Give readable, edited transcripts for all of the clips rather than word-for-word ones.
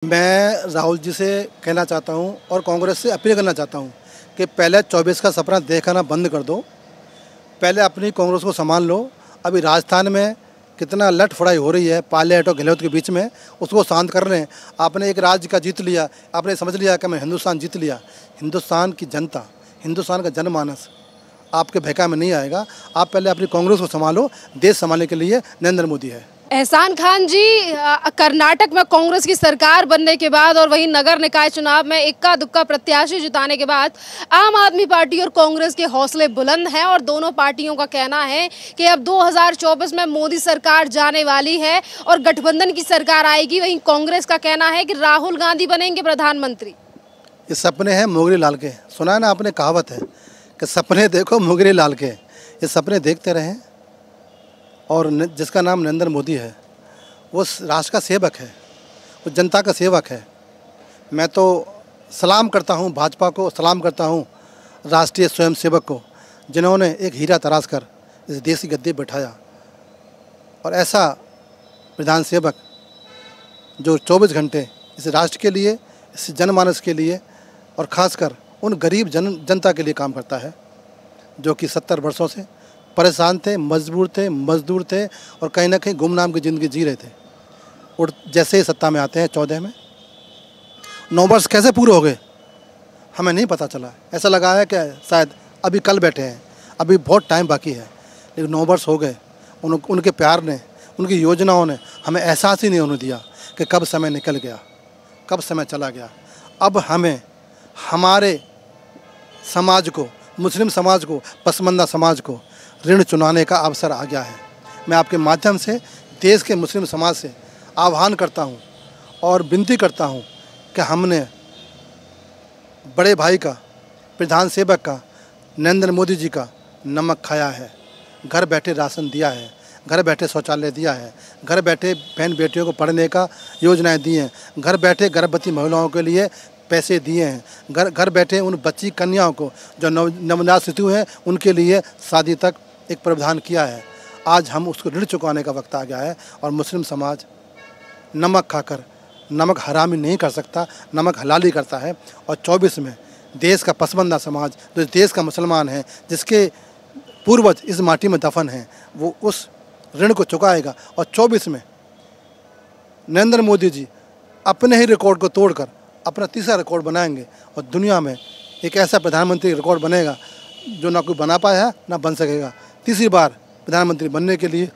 मैं राहुल जी से कहना चाहता हूं और कांग्रेस से अपील करना चाहता हूं कि पहले 24 का सपना देखना बंद कर दो। पहले अपनी कांग्रेस को संभाल लो। अभी राजस्थान में कितना लट फड़ाई हो रही है पायलट और गहलोत के बीच में, उसको शांत कर लें। आपने एक राज्य का जीत लिया, आपने समझ लिया कि मैं हिंदुस्तान जीत लिया। हिंदुस्तान की जनता, हिंदुस्तान का जनमानस आपके भैका में नहीं आएगा। आप पहले अपनी कांग्रेस को संभालो। देश संभालने के लिए नरेंद्र मोदी है। एहसान खान जी, कर्नाटक में कांग्रेस की सरकार बनने के बाद और वहीं नगर निकाय चुनाव में इक्का दुक्का प्रत्याशी जिताने के बाद आम आदमी पार्टी और कांग्रेस के हौसले बुलंद हैं और दोनों पार्टियों का कहना है कि अब 2024 में मोदी सरकार जाने वाली है और गठबंधन की सरकार आएगी। वहीं कांग्रेस का कहना है कि राहुल गांधी बनेंगे प्रधानमंत्री। ये सपने हैं मोगरे लाल के। सुना है ना आपने, कहावत है कि सपने देखो मोगरे लाल के। ये सपने देखते रहें। और जिसका नाम नरेंद्र मोदी है वो राष्ट्र का सेवक है, वो जनता का सेवक है। मैं तो सलाम करता हूँ भाजपा को, सलाम करता हूँ राष्ट्रीय स्वयंसेवक को, जिन्होंने एक हीरा तराश कर इस देश की गद्दी बैठाया। और ऐसा प्रधान सेवक जो 24 घंटे इस राष्ट्र के लिए, इस जनमानस के लिए और ख़ासकर उन गरीब जनता के लिए काम करता है, जो कि 70 वर्षों से परेशान थे, मजदूर थे और कहीं ना कहीं गुमनाम की ज़िंदगी जी रहे थे। और जैसे ही सत्ता में आते हैं 14 में 9 वर्ष कैसे पूरे हो गए हमें नहीं पता चला। ऐसा लगा है कि शायद अभी कल बैठे हैं, अभी बहुत टाइम बाकी है, लेकिन 9 वर्ष हो गए। उनके प्यार ने, उनकी योजनाओं ने हमें एहसास ही नहीं होने दिया कि कब समय निकल गया, कब समय चला गया। अब हमें हमारे समाज को, मुस्लिम समाज को, पसमानदा समाज को ऋण चुनाने का अवसर आ गया है। मैं आपके माध्यम से देश के मुस्लिम समाज से आह्वान करता हूं और विनती करता हूं कि हमने बड़े भाई का, प्रधान सेवक का, नरेंद्र मोदी जी का नमक खाया है। घर बैठे राशन दिया है, घर बैठे शौचालय दिया है, घर बैठे बहन बेटियों को पढ़ने का योजनाएं दी हैं, घर बैठे गर्भवती महिलाओं के लिए पैसे दिए हैं, घर बैठे उन बच्ची कन्याओं को जो नवजात शिशु हैं उनके लिए शादी तक एक प्रावधान किया है। आज हम उसको ऋण चुकाने का वक्त आ गया है और मुस्लिम समाज नमक खाकर, नमक हरामी नहीं कर सकता, नमक हलाली करता है। और 24 में देश का पसमानदा समाज, जो देश का मुसलमान है, जिसके पूर्वज इस माटी में दफन हैं, वो उस ऋण को चुकाएगा। और 24 में नरेंद्र मोदी जी अपने ही रिकॉर्ड को तोड़कर अपना तीसरा रिकॉर्ड बनाएंगे और दुनिया में एक ऐसा प्रधानमंत्री रिकॉर्ड बनेगा जो ना कोई बना पाया है ना बन सकेगा। तीसरी बार प्रधानमंत्री बनने के लिए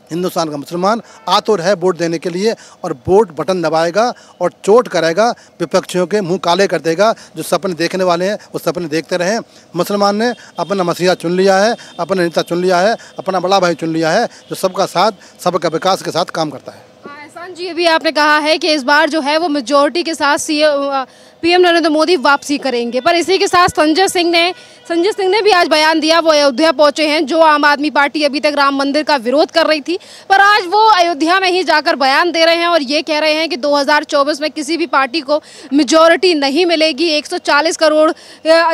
हिंदुस्तान का मुसलमान आतुर है वोट देने के लिए, और वोट बटन दबाएगा और चोट करेगा, विपक्षियों के मुंह काले कर देगा। जो सपने देखने वाले हैं वो सपने देखते रहें। मुसलमान ने अपना मसीहा चुन लिया है, अपना नेता चुन लिया है, अपना बड़ा भाई चुन लिया है, जो सबका साथ, सबका विकास के साथ काम करता है। एहसान जी, अभी आपने कहा है कि इस बार जो है वो मेजोरिटी के साथ पीएम नरेंद्र मोदी वापसी करेंगे, पर इसी के साथ संजय सिंह ने भी आज बयान दिया। वो अयोध्या पहुंचे हैं। जो आम आदमी पार्टी अभी तक राम मंदिर का विरोध कर रही थी, पर आज वो अयोध्या में ही जाकर बयान दे रहे हैं और ये कह रहे हैं कि 2024 में किसी भी पार्टी को मेजोरिटी नहीं मिलेगी। 140 करोड़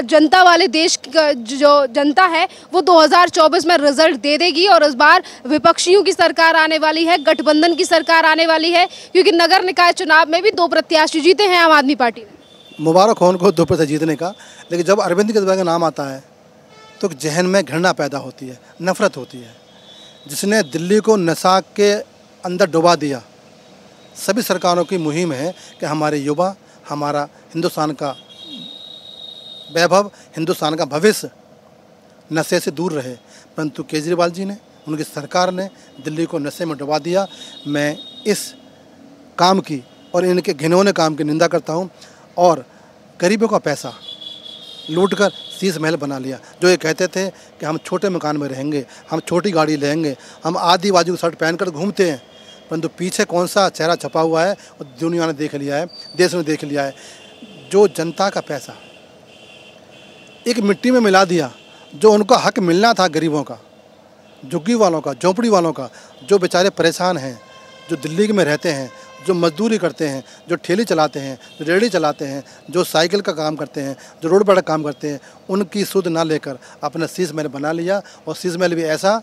जनता वाले देश का जो जनता है वो 2024 में रिजल्ट दे देगी और इस बार विपक्षियों की सरकार आने वाली है, गठबंधन की सरकार आने वाली है, क्योंकि नगर निकाय चुनाव में भी 2 प्रत्याशी जीते हैं आम आदमी पार्टी ने। मुबारक हो उनको 2% जीतने का। लेकिन जब अरविंद केजरीवाल का नाम आता है तो जहन में घृणा पैदा होती है, नफरत होती है। जिसने दिल्ली को नशा के अंदर डुबा दिया। सभी सरकारों की मुहिम है कि हमारे युवा, हमारा हिंदुस्तान का वैभव, हिंदुस्तान का भविष्य नशे से दूर रहे, परंतु केजरीवाल जी ने, उनकी सरकार ने दिल्ली को नशे में डुबा दिया। मैं इस काम की और इनके घिनौने काम की निंदा करता हूँ। और गरीबों का पैसा लूटकर शीश महल बना लिया। जो ये कहते थे कि हम छोटे मकान में रहेंगे, हम छोटी गाड़ी लेंगे, हम आधी बाजू शर्ट पहनकर घूमते हैं, परंतु पीछे कौन सा चेहरा छपा हुआ है वो दुनिया ने देख लिया है, देश ने देख लिया है। जो जनता का पैसा एक मिट्टी में मिला दिया, जो उनका हक मिलना था, गरीबों का, झुग्गी वालों का, झोंपड़ी वालों का, जो बेचारे परेशान हैं, जो दिल्ली में रहते हैं, जो मजदूरी करते हैं, जो ठेली चलाते हैं, जो रेहड़ी चलाते हैं, जो साइकिल का काम करते हैं, जो रोड पर काम करते हैं, उनकी सुध ना लेकर अपना शीश महल बना लिया। और शीश महल भी ऐसा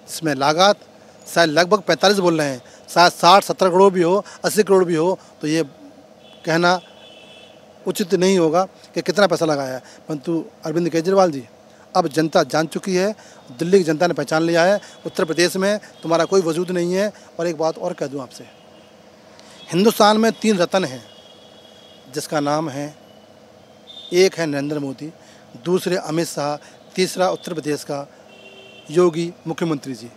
जिसमें लागत शायद लगभग 45 बोल रहे हैं, शायद 60-70 करोड़ भी हो, 80 करोड़ भी हो, तो ये कहना उचित नहीं होगा कि कितना पैसा लगाया है, परंतु अरविंद केजरीवाल जी, अब जनता जान चुकी है, दिल्ली की जनता ने पहचान लिया है, उत्तर प्रदेश में तुम्हारा कोई वजूद नहीं है। और एक बात और कह दूं आपसे, हिंदुस्तान में 3 रत्न हैं जिसका नाम है, एक है नरेंद्र मोदी, दूसरे अमित शाह, तीसरा उत्तर प्रदेश का योगी मुख्यमंत्री जी।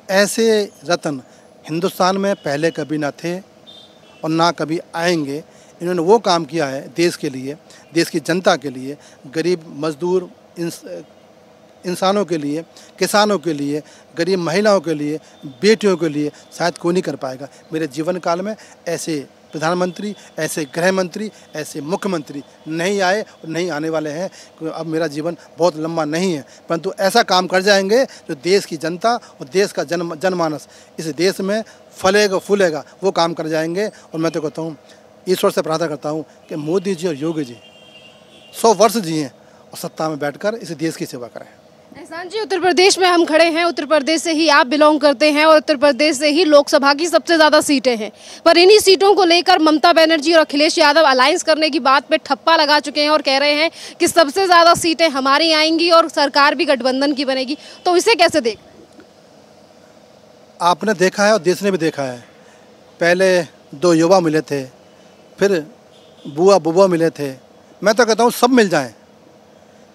ऐसे रत्न हिंदुस्तान में पहले कभी ना थे और ना कभी आएंगे। इन्होंने वो काम किया है देश के लिए, देश की जनता के लिए, गरीब मजदूर इंसानों के लिए, किसानों के लिए, गरीब महिलाओं के लिए, बेटियों के लिए शायद कोई नहीं कर पाएगा। मेरे जीवन काल में ऐसे प्रधानमंत्री, ऐसे गृह मंत्री, ऐसे मुख्यमंत्री नहीं आए और नहीं आने वाले हैं। अब मेरा जीवन बहुत लंबा नहीं है, परंतु ऐसा काम कर जाएंगे जो देश की जनता और देश का जनमानस इस देश में फलेगा फूलेगा, वो काम कर जाएंगे। और मैं तो कहता हूँ, ईश्वर से प्रार्थना करता हूँ कि मोदी जी और योगी जी 100 वर्ष जिएँ और सत्ता में बैठकर इस देश की सेवा करें। एहसान जी, उत्तर प्रदेश में हम खड़े हैं, उत्तर प्रदेश से ही आप बिलोंग करते हैं और उत्तर प्रदेश से ही लोकसभा की सबसे ज़्यादा सीटें हैं, पर इन्हीं सीटों को लेकर ममता बनर्जी और अखिलेश यादव अलायंस करने की बात पे ठप्पा लगा चुके हैं और कह रहे हैं कि सबसे ज़्यादा सीटें हमारी आएंगी और सरकार भी गठबंधन की बनेगी। तो इसे कैसे देख? आपने देखा है और देश ने भी देखा है, पहले 2 युवा मिले थे, फिर बुआ मिले थे। मैं तो कहता हूँ सब मिल जाएं,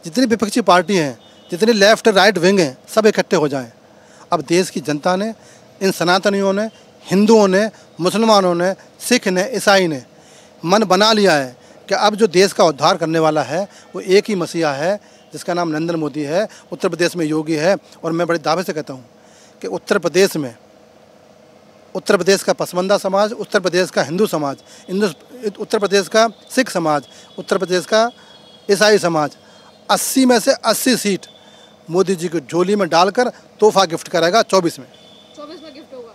जितनी विपक्षी पार्टी हैं, जितनी लेफ्ट राइट विंग हैं, सब इकट्ठे हो जाएं। अब देश की जनता ने, इन सनातनियों ने, हिंदुओं ने, मुसलमानों ने, सिख ने, ईसाई ने मन बना लिया है कि अब जो देश का उद्धार करने वाला है वो एक ही मसीहा है जिसका नाम नरेंद्र मोदी है, उत्तर प्रदेश में योगी है। और मैं बड़े दावे से कहता हूँ कि उत्तर प्रदेश में, उत्तर प्रदेश का पसमानदा समाज, उत्तर प्रदेश का हिंदू समाज, उत्तर प्रदेश का सिख समाज, उत्तर प्रदेश का ईसाई समाज 80 में से 80 सीट मोदी जी की झोली में डालकर तोहफा गिफ्ट करेगा 24 में गिफ्ट होगा।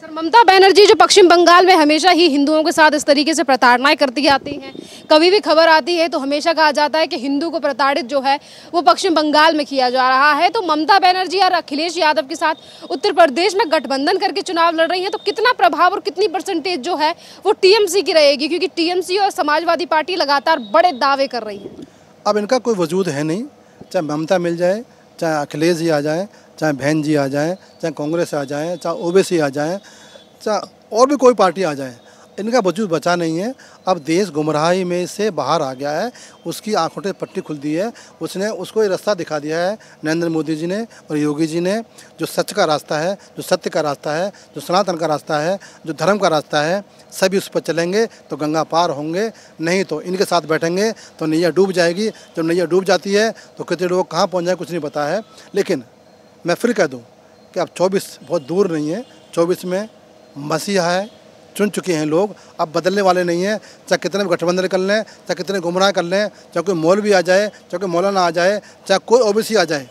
सर, ममता बनर्जी जो पश्चिम बंगाल में हमेशा ही हिंदुओं के साथ इस तरीके से प्रताड़नाएं करती आती हैं, कभी भी खबर आती है तो हमेशा कहा जाता है कि हिंदू को प्रताड़ित जो है वो पश्चिम बंगाल में किया जा रहा है। तो ममता बनर्जी और अखिलेश यादव के साथ उत्तर प्रदेश में गठबंधन करके चुनाव लड़ रही हैं, तो कितना प्रभाव और कितनी परसेंटेज जो है वो टीएमसी की रहेगी? क्योंकि टीएमसी और समाजवादी पार्टी लगातार बड़े दावे कर रही है। अब इनका कोई वजूद है नहीं, चाहे ममता मिल जाए, चाहे अखिलेश जी आ जाएँ, चाहे बहन जी आ जाएँ, चाहे कांग्रेस आ जाएँ, चाहे ओबीसी आ जाएँ, चाहे और भी कोई पार्टी आ जाए, इनका वजूद बचा नहीं है। अब देश गुमराही में से बाहर आ गया है, उसकी आंखों पे पट्टी खुल दी है। उसने उसको ये रास्ता दिखा दिया है नरेंद्र मोदी जी ने और योगी जी ने, जो सच का रास्ता है, जो सत्य का रास्ता है, जो सनातन का रास्ता है, जो धर्म का रास्ता है, सभी उस पर चलेंगे तो गंगा पार होंगे, नहीं तो इनके साथ बैठेंगे तो नैया डूब जाएगी। जब नैया डूब जाती है तो कितने लोग कहाँ पहुँच जाए कुछ नहीं पता है। लेकिन मैं फिर कह दूँ कि अब 24 बहुत दूर नहीं है, 24 में मसीहा है, चुन चुके हैं लोग, अब बदलने वाले नहीं हैं। चाहे कितने भी गठबंधन कर लें, चाहे कितने गुमराह कर लें, चाहे कोई मौलवी आ जाए, चाहे कोई मौलाना आ जाए, चाहे कोई ओबीसी आ जाए,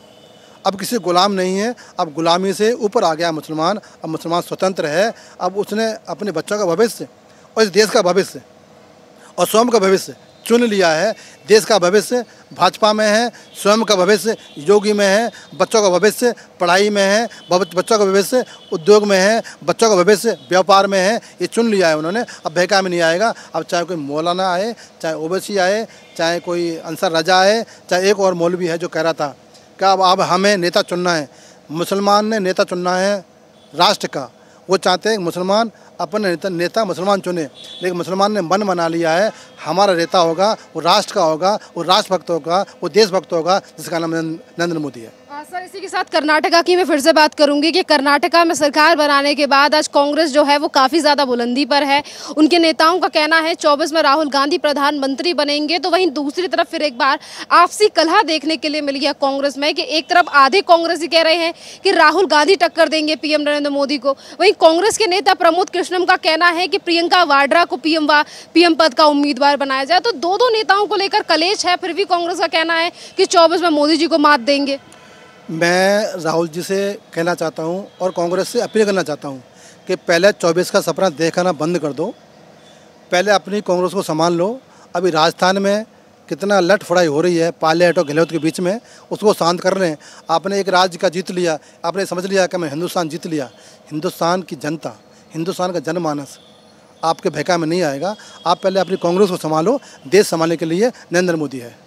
अब किसी गुलाम नहीं है। अब गुलामी से ऊपर आ गया मुसलमान, अब मुसलमान स्वतंत्र है। अब उसने अपने बच्चों का भविष्य और इस देश का भविष्य और स्वयं का भविष्य चुन लिया है। देश का भविष्य भाजपा में है, स्वयं का भविष्य योगी में है, बच्चों का भविष्य पढ़ाई में है, बच्चों का भविष्य उद्योग में है, बच्चों का भविष्य व्यापार में है। ये चुन लिया है उन्होंने, अब बहका में नहीं आएगा। अब चाहे कोई मौलाना आए, चाहे ओबीसी आए, चाहे कोई अंसर रजा आए, चाहे एक और मौलवी है जो कह रहा था कि अब हमें नेता चुनना है, मुसलमान ने नेता चुनना है राष्ट्र का। वो चाहते हैं मुसलमान अपने नेता मुसलमान चुने, लेकिन मुसलमान ने मन बना लिया है हमारा नेता होगा, वो राष्ट्र का होगा, वो राष्ट्रभक्त होगा, वो देशभक्त होगा, जिसका नाम नरेंद्र मोदी है। सर, इसी के साथ कर्नाटका की मैं फिर से बात करूंगी कि कर्नाटका में सरकार बनाने के बाद आज कांग्रेस जो है वो काफ़ी ज़्यादा बुलंदी पर है। उनके नेताओं का कहना है 24 में राहुल गांधी प्रधानमंत्री बनेंगे। तो वहीं दूसरी तरफ फिर एक बार आपसी कलह देखने के लिए मिल गया कांग्रेस में कि एक तरफ आधे कांग्रेसी कह रहे हैं कि राहुल गांधी टक्कर देंगे पीएम नरेंद्र मोदी को, वहीं कांग्रेस के नेता प्रमोद कृष्णम का कहना है कि प्रियंका वाड्रा को पीएम पद का उम्मीदवार बनाया जाए। तो दो नेताओं को लेकर कलेश है, फिर भी कांग्रेस का कहना है कि 24 में मोदी जी को मात देंगे। मैं राहुल जी से कहना चाहता हूं और कांग्रेस से अपील करना चाहता हूं कि पहले 24 का सपना देखना बंद कर दो, पहले अपनी कांग्रेस को संभाल लो। अभी राजस्थान में कितना लटफड़ाई हो रही है पायलट और गहलोत के बीच में, उसको शांत कर रहे हैं। आपने एक राज्य का जीत लिया, आपने समझ लिया कि मैं हिंदुस्तान जीत लिया। हिंदुस्तान की जनता, हिंदुस्तान का जनमानस आपके भैका में नहीं आएगा। आप पहले अपनी कांग्रेस को संभालो, देश संभालने के लिए नरेंद्र मोदी है।